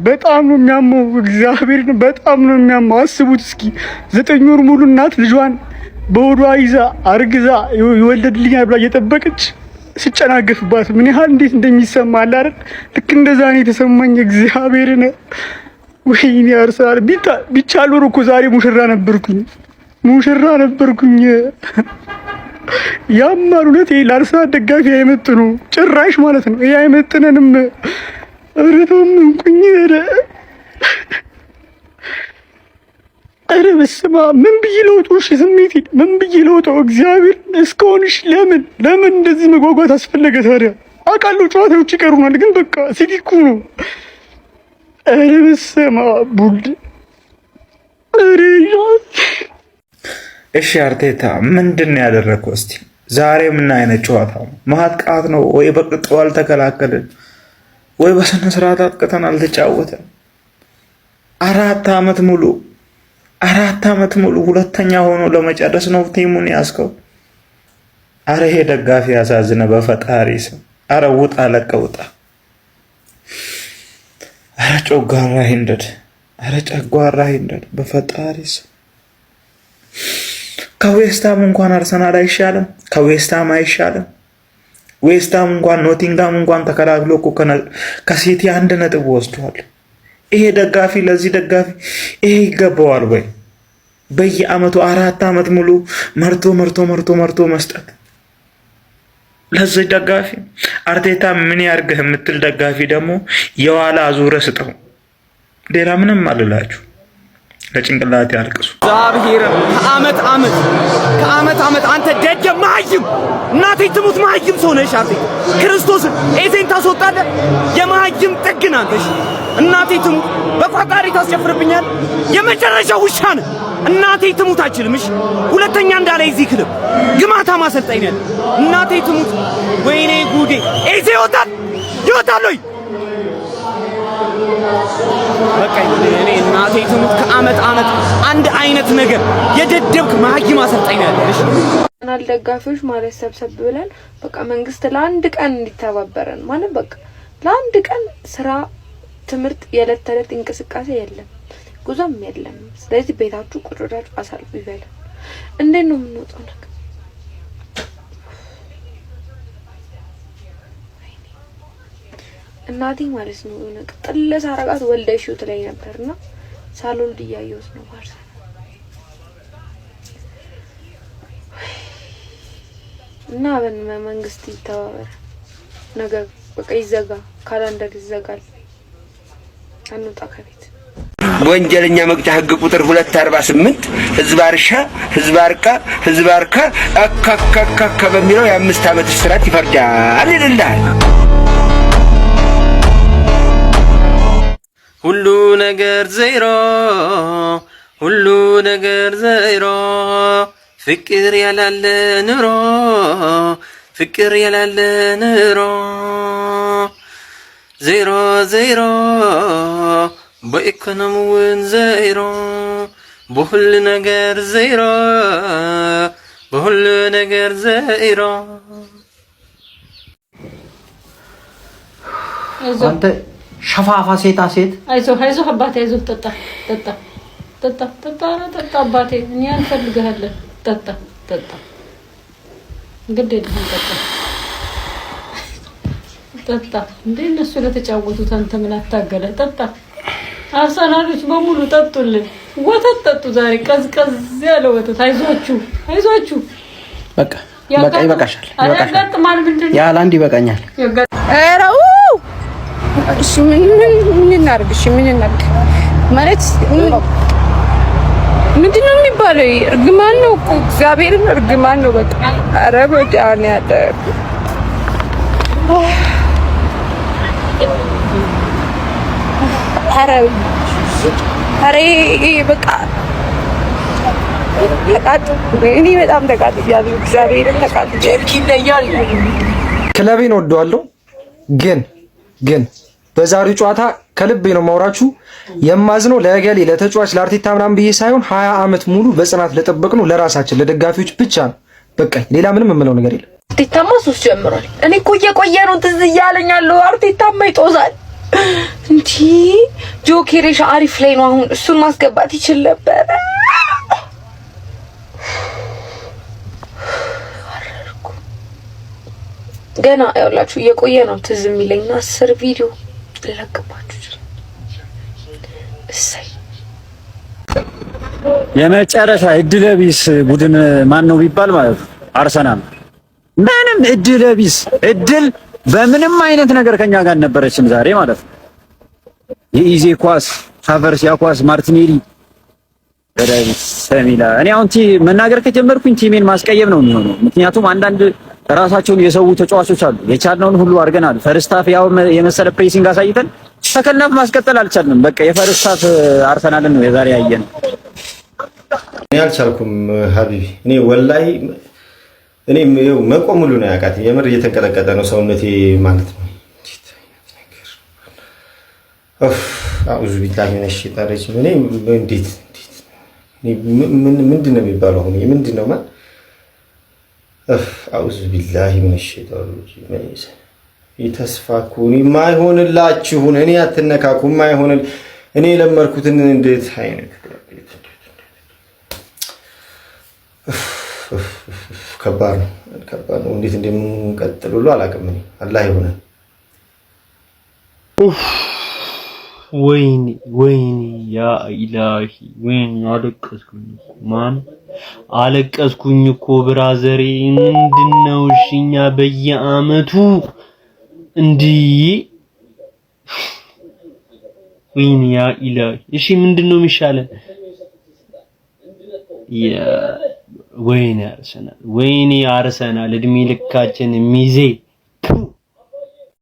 በጣም ነው የሚያመው። እግዚአብሔርን በጣም ነው የሚያመው። አስቡት እስኪ 9 ወር ሙሉ እናት ልጇን በሆዷ ይዛ አርግዛ ይወለድልኛል ብላ እየጠበቀች ሲጨናገፍባት ምን ያህል እንዴት እንደሚሰማ አለ አይደል? ልክ እንደዛ ነው የተሰማኝ። እግዚአብሔርን ወይኔ አርሰናል ቢቻል ኖሮ እኮ ዛሬ ሙሽራ ነበርኩኝ። ያማል እውነት። ይሄ ለአርሰናል ደጋፊ አይመጥኑ ጭራሽ ማለት ነው። ይሄ አይመጥነንም። እረቶም እንቁኝ ኧረ በስመ አብ ምን ብዬ ለውጠው? እሺ ስሜቴን ምን ብዬ ለውጠው? እግዚአብሔር እስካሁንሽ ለምን እንደዚህ መጓጓት አስፈለገ ታዲያ? አውቃለሁ ጨዋታዎች ይቀሩናል፣ ግን በቃ ሲቲ እኮ ነው። ኧረ በስመ አብ ቡልድ። እሺ አርቴታ ምንድን ነው ያደረገው? እስቲ ዛሬ ምን አይነት ጨዋታ ነው? ማጥቃት ነው ወይ? በቅጡ አልተከላከልን ወይ? በስነ ስርዓት አጥቅተን አልተጫወተን? 4 ዓመት ሙሉ ሁለተኛ ሆኖ ለመጨረስ ነው ቲሙን ያስከው። አረ ይሄ ደጋፊ ያሳዝነ በፈጣሪ ስም። አረ ውጣ፣ ለቀውጣ። አረ ጨጓራ ይንደድ በፈጣሪ ስም። ከዌስታም እንኳን አርሰናል አይሻልም? ከዌስታም አይሻልም? ዌስታም እንኳን ኖቲንጋም እንኳን ተከላክሎ እኮ ከሲቲ 1 ነጥብ ወስዷል። ይሄ ደጋፊ ለዚህ ደጋፊ ይሄ ይገባዋል ወይ? በየአመቱ 4 ዓመት ሙሉ መርቶ መስጠት ለዚህ ደጋፊ። አርቴታ ምን ያርግህ የምትል ደጋፊ ደግሞ የዋላ አዙረ ስጠው። ሌላ ምንም አልላችሁ። ለጭንቅላት ያልቅሱ። እግዚአብሔር ከአመት አመት አንተ ደጀ ማይም እናቴ ትሙት ማይም ሰው ነሽ። አርቴ ክርስቶስን ኤቴን ታስወጣለህ። የማይም ጥግና አንተሽ እናቴ ትሙት በቋጣሪ ታስጨፍርብኛል። የመጨረሻ ውሻ ነህ። እናቴ ትሙት አችልምሽ ሁለተኛ እንዳለ እዚህ ክለብ ግማታ ማሰልጣኝ ነህ። እናቴ ትሙት ወይኔ ጉዴ። ኤቴ ይወጣል ወይ? በቃ እኔ እናቴ ትሙት ከአመት አንድ አይነት ነገር የደደብክ ማህይም አሰልጣኝ ነው ያለሽ። ናል ደጋፊዎች ማለት ሰብሰብ ብለን በቃ መንግስት ለአንድ ቀን እንዲተባበረን ማለት በቃ ለአንድ ቀን ስራ፣ ትምህርት፣ የዕለት ተዕለት እንቅስቃሴ የለም፣ ጉዞም የለም። ስለዚህ ቤታችሁ ቁጭ ብላችሁ አሳልፉ ይበል። እንዴት ነው የምንወጣው ነገር? እናቴ ማለት ነው የሆነ ቅጥል ሳረጋት ወልደሽው ትለኝ ነበርና ሳልወልድ እያየሁት ነው ባርሳ እና መንግስት ይተባበር። ነገር በቃ ይዘጋ፣ ካላንደር ይዘጋል፣ አንውጣ ከቤት። ወንጀለኛ መቅጫ ህግ ቁጥር 248 ህዝባርካ አካካካ በሚለው የ5 ዓመት እስራት ይፈርዳል ይላል። ሁሉ ነገር ዜሮ ፍቅር ያላለ ኑሮ ዜሮ በኢኮኖሚውን ዜሮ በሁሉ ነገር ዜሮ አንተ ሸፋፋ ሴት አይዞህ አባቴ አይዞህ። ጠጣ አባቴ። እኔ አንፈልግሃለሁ። ጠጣ ግድ የለህም። ጠጣ እንዴ እነሱ ለተጫወቱት አንተ ምን አታገለ? ጠጣ። አርሰናሎች በሙሉ ጠጡልን፣ ወተት ጠጡ ዛሬ፣ ቀዝቀዝ ያለ ወተት። አይዟችሁ። በቃ ይበቃሻል። ያለ አንድ ይበቃኛል። አራው እሺ ምን እናርግ? ማለት ምንድነው የሚባለው? እርግማን ነው እኮ እግዚአብሔርን እርግማን ነው በቃ። ኧረ በዳን ያለ ኧረ በቃ እኔ በጣም ተቃጥያለሁ። እግዚአብሔርን ተቃጥያለሁ። ክለቤን ወደዋለሁ ግን በዛሬው ጨዋታ ከልቤ ነው ማውራችሁ። የማዝነው ለገሌ ለተጫዋች ለአርቴታ ምናምን ብዬ ሳይሆን 20 ዓመት ሙሉ በጽናት ለጠበቅነው ለራሳችን ለደጋፊዎች ብቻ ነው። በቃ ሌላ ምንም የምለው ነገር የለም። አርቴታማ ሱስ ጀምሯል። እኔ እኮ እየቆየ ነው ትዝ እያለኝ ያለው። አርቴታማ ይጦዛል። እንዴ ጆኬሬሽ አሪፍ ላይ ነው አሁን እሱን ማስገባት ይችል ነበር። ገና ያውላችሁ እየቆየ ነው ትዝ የሚለኝና 10 ቪዲዮ ልለቅባችሁ። እሰይ የመጨረሻ እድለቢስ ቡድን ማን ነው ቢባል ማለት ነው አርሰናል። ምንም እድለቢስ እድል በምንም አይነት ነገር ከኛ ጋር አልነበረችም ዛሬ ማለት ነው። የኢዜ ኳስ ሃቨርስ ያኳስ ማርቲኔሊ በዳዊት ሰሚላ እኔ አሁን መናገር ከጀመርኩኝ ቲሜን ማስቀየም ነው የሚሆነው። ምክንያቱም አንዳንድ ራሳቸውን የሰው ተጫዋቾች አሉ። የቻልነውን ሁሉ አድርገናል። ፈርስታፍ ያው የመሰለ ፕሬሲንግ አሳይተን ተከናፍ ማስቀጠል አልቻልንም። በቃ የፈርስታፍ አርሰናልን ነው የዛሬ ያየነው። እኔ አልቻልኩም ሀቢቢ። እኔ ወላሂ እኔ መቆም ሁሉ ነው ያቃተኝ። የምር እየተንቀጠቀጠ ነው ሰውነቴ ማለት ነው። አውዙ ቢላሂ ሚነ ሸይጣን ረጂም። እኔ እንዴት ምንድን ነው የሚባለው? አሁን ምንድን ነው ማለት አውዙ ቢላሂ ሚነ ሸይጣን ረጂም። የተስፋኩን የማይሆንላችሁን እኔ አትነካኩ። የማይሆን እኔ የለመርኩትን እንዴት አይነት ከባድ ነው። እንዴት እንደምንቀጥል ሁሉ አላውቅም። አላህ ይሆነ። ወይኔ ያ ኢላሂ ወይኔ አለቀስኩኝ እኮ ብራዘሬ። ምንድነው እኛ በየአመቱ እንዲህ ወይኔ ያ ኢላሂ። እሺ ምንድነው የሚሻለን? ወይኔ አርሰናል እድሜ ልካችን ሚዜ